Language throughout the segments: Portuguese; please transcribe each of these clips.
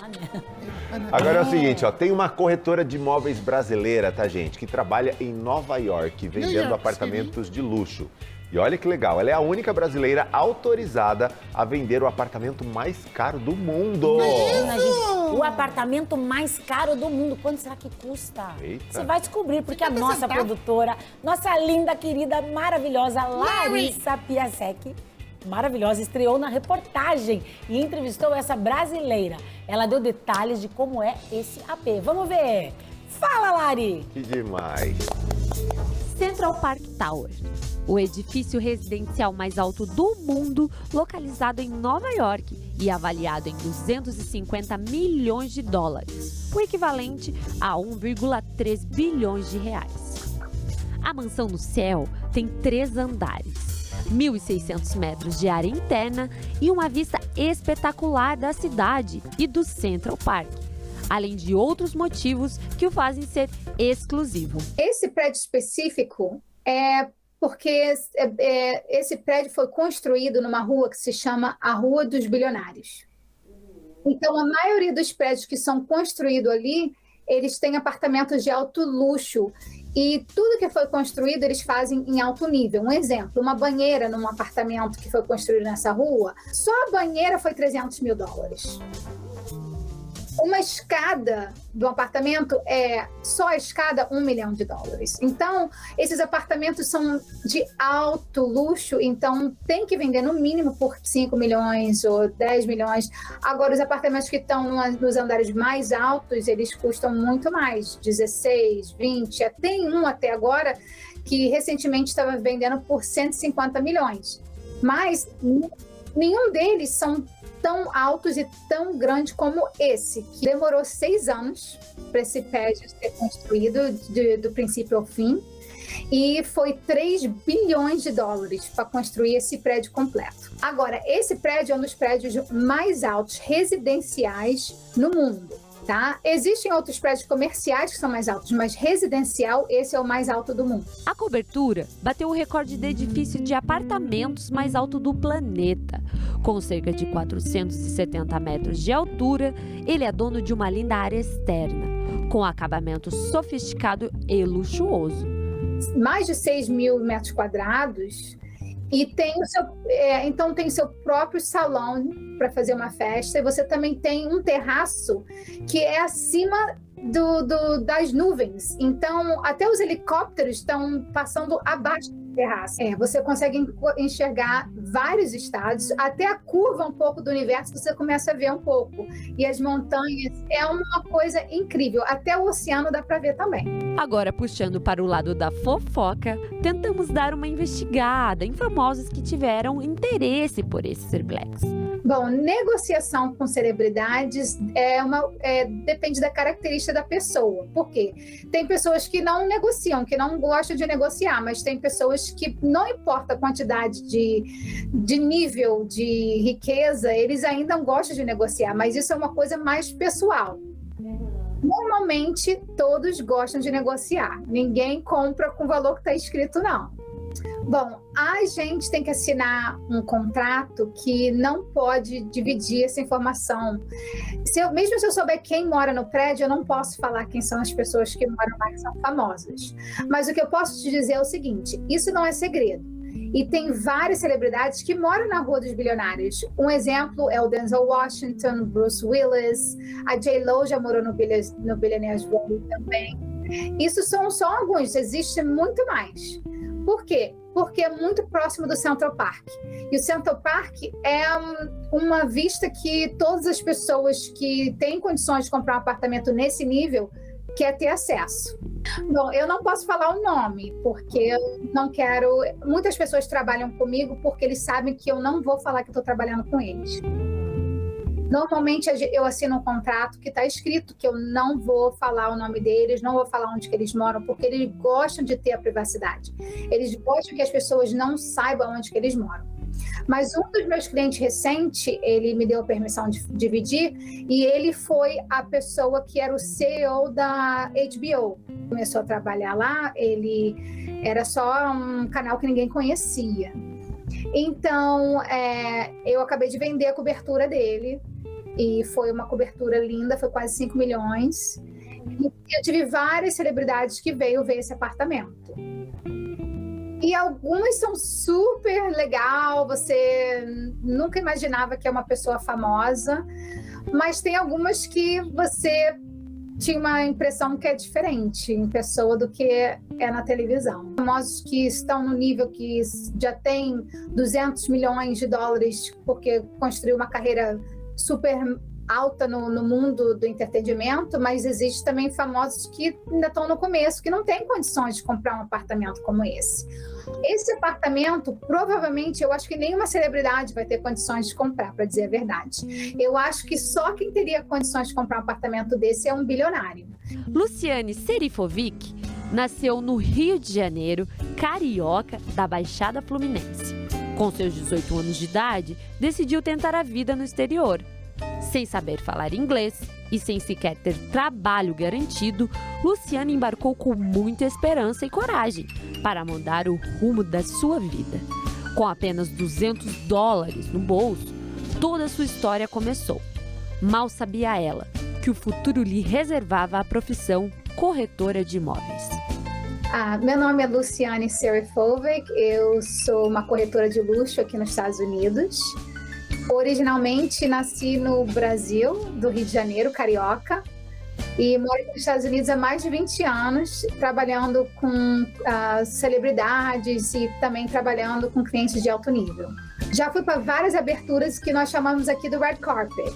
né? Agora é o seguinte, ó, tem uma corretora de imóveis brasileira, tá, gente, que trabalha em Nova York, vendendo apartamentos de luxo. E olha que legal, ela é a única brasileira autorizada a vender o apartamento mais caro do mundo. Imagina, gente, o apartamento mais caro do mundo. Quanto será que custa? Eita. Você vai descobrir, porque a nossa produtora, nossa linda, querida, maravilhosa Larissa Piasecki, maravilhosa, estreou na reportagem e entrevistou essa brasileira. Ela deu detalhes de como é esse AP. Vamos ver. Fala, Lari! Que demais. Central Park Tower, o edifício residencial mais alto do mundo, localizado em Nova York e avaliado em 250 milhões de dólares, o equivalente a 1,3 bilhões de reais. A mansão no céu tem 3 andares, 1.600 metros de área interna e uma vista espetacular da cidade e do Central Park, além de outros motivos que o fazem ser exclusivo. Esse prédio específico é porque esse prédio foi construído numa rua que se chama a Rua dos Bilionários. Então, a maioria dos prédios que são construídos ali, eles têm apartamentos de alto luxo. E tudo que foi construído, eles fazem em alto nível. Um exemplo, uma banheira num apartamento que foi construído nessa rua, só a banheira foi 300 mil dólares. Uma escada do apartamento só a escada, 1 milhão de dólares. Então, esses apartamentos são de alto luxo, então tem que vender no mínimo por 5 milhões ou 10 milhões. Agora, os apartamentos que estão nos andares mais altos, eles custam muito mais, 16, 20. Tem um até agora que recentemente estava vendendo por 150 milhões. Mas nenhum deles são tão altos e tão grandes como esse, que demorou 6 anos para esse prédio ser construído, do princípio ao fim, e foi 3 bilhões de dólares para construir esse prédio completo. Agora, esse prédio é um dos prédios mais altos residenciais no mundo. Tá? Existem outros prédios comerciais que são mais altos, mas residencial, esse é o mais alto do mundo. A cobertura bateu o recorde de edifício de apartamentos mais alto do planeta. Com cerca de 470 metros de altura, ele é dono de uma linda área externa, com acabamento sofisticado e luxuoso. Mais de 6 mil metros quadrados. E tem então tem seu próprio salão para fazer uma festa. E você também tem um terraço que é acima das nuvens. Então, até os helicópteros estão passando abaixo do terraço. Você consegue enxergar vários estados, até a curva um pouco do universo você começa a ver um pouco. E as montanhas é uma coisa incrível. Até o oceano dá para ver também. Agora, puxando para o lado da fofoca, tentamos dar uma investigada em famosos que tiveram interesse por esse triplex. Bom, negociação com celebridades depende da característica da pessoa. Por quê? Tem pessoas que não negociam, que não gostam de negociar, mas tem pessoas que, não importa a quantidade de nível de riqueza, eles ainda gostam de negociar, mas isso é uma coisa mais pessoal. Normalmente, todos gostam de negociar. Ninguém compra com o valor que está escrito, não. Bom, a gente tem que assinar um contrato que não pode dividir essa informação. Mesmo se eu souber quem mora no prédio, eu não posso falar quem são as pessoas que moram lá, que são famosas. Mas o que eu posso te dizer é o seguinte, isso não é segredo. E tem várias celebridades que moram na Rua dos Bilionários. Um exemplo é o Denzel Washington, Bruce Willis, a J.Lo já morou no Billionaires Row também. Isso são só alguns, existe muito mais. Por quê? Porque é muito próximo do Central Park. E o Central Park é uma vista que todas as pessoas que têm condições de comprar um apartamento nesse nível quer ter acesso. Bom, eu não posso falar o nome, porque eu não quero... Muitas pessoas trabalham comigo porque eles sabem que eu não vou falar que estou trabalhando com eles. Normalmente eu assino um contrato que está escrito que eu não vou falar o nome deles, não vou falar onde que eles moram, porque eles gostam de ter a privacidade. Eles gostam que as pessoas não saibam onde que eles moram. Mas um dos meus clientes recentes, ele me deu a permissão de dividir, e ele foi a pessoa que era o CEO da HBO. Começou a trabalhar lá, ele era só um canal que ninguém conhecia. Então, eu acabei de vender a cobertura dele. E foi uma cobertura linda, foi quase 5 milhões. E eu tive várias celebridades que veio ver esse apartamento. E algumas são super legal, você nunca imaginava que é uma pessoa famosa, mas tem algumas que você tinha uma impressão que é diferente em pessoa do que é na televisão. Famosos que estão no nível que já tem 200 milhões de dólares porque construiu uma carreira super alta no mundo do entretenimento, mas existe também famosos que ainda estão no começo, que não têm condições de comprar um apartamento como esse. Esse apartamento, provavelmente, eu acho que nenhuma celebridade vai ter condições de comprar, para dizer a verdade. Eu acho que só quem teria condições de comprar um apartamento desse é um bilionário. Luciane Serifovic nasceu no Rio de Janeiro, carioca da Baixada Fluminense. Com seus 18 anos de idade, decidiu tentar a vida no exterior. Sem saber falar inglês e sem sequer ter trabalho garantido, Luciane embarcou com muita esperança e coragem para mudar o rumo da sua vida. Com apenas $200 no bolso, toda a sua história começou. Mal sabia ela que o futuro lhe reservava a profissão corretora de imóveis. Meu nome é Luciane Serifovic, eu sou uma corretora de luxo aqui nos Estados Unidos. Originalmente nasci no Brasil, do Rio de Janeiro, carioca, e moro nos Estados Unidos há mais de 20 anos, trabalhando com celebridades e também trabalhando com clientes de alto nível. Já fui para várias aberturas que nós chamamos aqui do Red Carpet,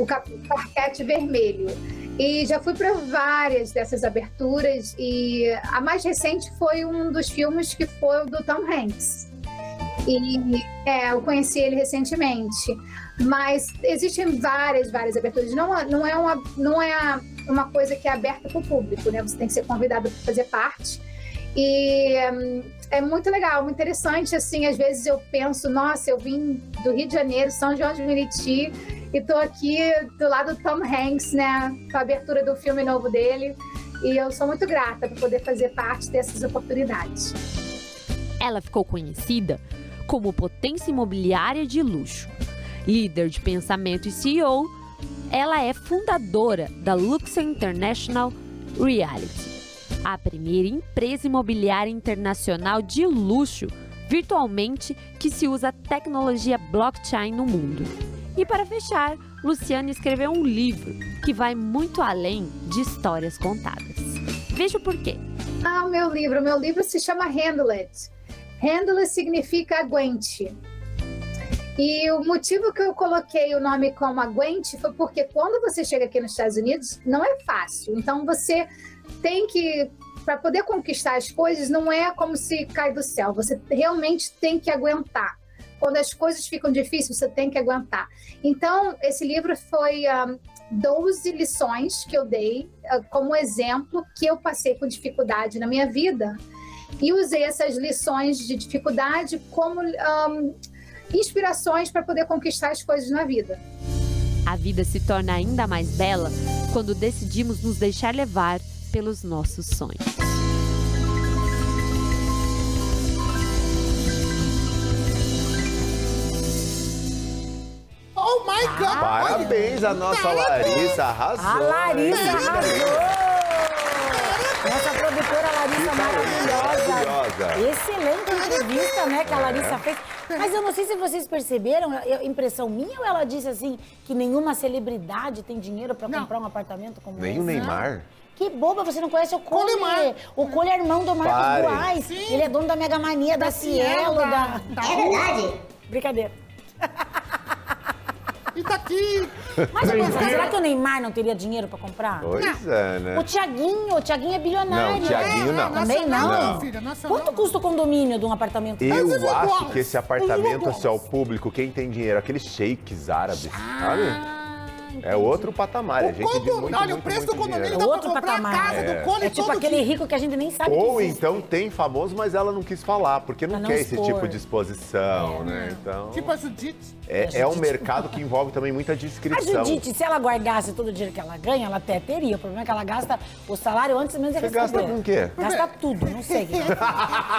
o carpete vermelho. E já fui para várias dessas aberturas e a mais recente foi um dos filmes que foi o do Tom Hanks. E eu conheci ele recentemente, mas existem várias aberturas. Não é uma coisa que é aberta para o público, né? Você tem que ser convidado para fazer parte. E é muito legal, muito interessante. Assim, às vezes eu penso, nossa, eu vim do Rio de Janeiro, São João de Meriti, e estou aqui do lado do Tom Hanks, né? Com a abertura do filme novo dele. E eu sou muito grata por poder fazer parte dessas oportunidades. Ela ficou conhecida como potência imobiliária de luxo. Líder de pensamento e CEO, ela é fundadora da Luxor International Realty, a primeira empresa imobiliária internacional de luxo, virtualmente, que se usa tecnologia blockchain no mundo. E para fechar, Luciane escreveu um livro que vai muito além de histórias contadas. Veja o porquê. O meu livro se chama Handle It. Handle significa aguente. E o motivo que eu coloquei o nome como aguente foi porque quando você chega aqui nos Estados Unidos, não é fácil. Então você tem que, para poder conquistar as coisas, não é como se cai do céu. Você realmente tem que aguentar. Quando as coisas ficam difíceis, você tem que aguentar. Então, esse livro foi 12 lições que eu dei como exemplo que eu passei com dificuldade na minha vida. E usei essas lições de dificuldade como inspirações para poder conquistar as coisas na vida. A vida se torna ainda mais bela quando decidimos nos deixar levar pelos nossos sonhos. Oh my God! Parabéns a nossa Larissa, arrasou! A Larissa arrasou! Nossa produtora Larissa maravilhosa. Excelente entrevista, né, que a Larissa fez. Mas eu não sei se vocês perceberam, impressão minha, ou ela disse assim que nenhuma celebridade tem dinheiro para comprar um apartamento como esse? Nem o Neymar. Que boba, você não conhece o Cole. O Cole é irmão do Marcos Buais. Ele é dono da Mega Mania, da Cielo, É verdade? Brincadeira. E tá aqui. Mas será que o Neymar não teria dinheiro pra comprar? Pois é, né? O Thiaguinho é bilionário. Não, o Thiaguinho não. Também não? Filha, Quanto custa o condomínio de um apartamento? Eu acho que esse apartamento, assim, ao público, quem tem dinheiro, aqueles sheiks árabes, sabe? É outro patamar, é gente de muito, olha, o preço do condomínio dá pra comprar a casa do Cole É tipo aquele rico que a gente nem sabe Ou que existe. então tem famoso, mas ela não quis falar, porque não quer esse tipo de exposição, né? Então, Tipo a Judite. é um mercado que envolve também muita A descrição. Judite, se ela guardasse todo o dinheiro que ela ganha, ela até teria. O problema é que ela gasta o salário antes mesmo de Você receber. gasta com o quê? Gasta tudo, não sei.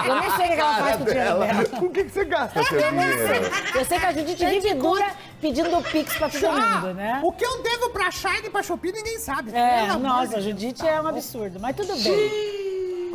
Eu nem sei o que ela faz com o dinheiro dela. Com o que você gasta seu dinheiro? Eu sei que a Judite vive dura pedindo pix pra todo mundo, né? O que eu devo pra Shine e pra Shopee, ninguém sabe. É, nossa, a Judite é um absurdo, mas tudo bem.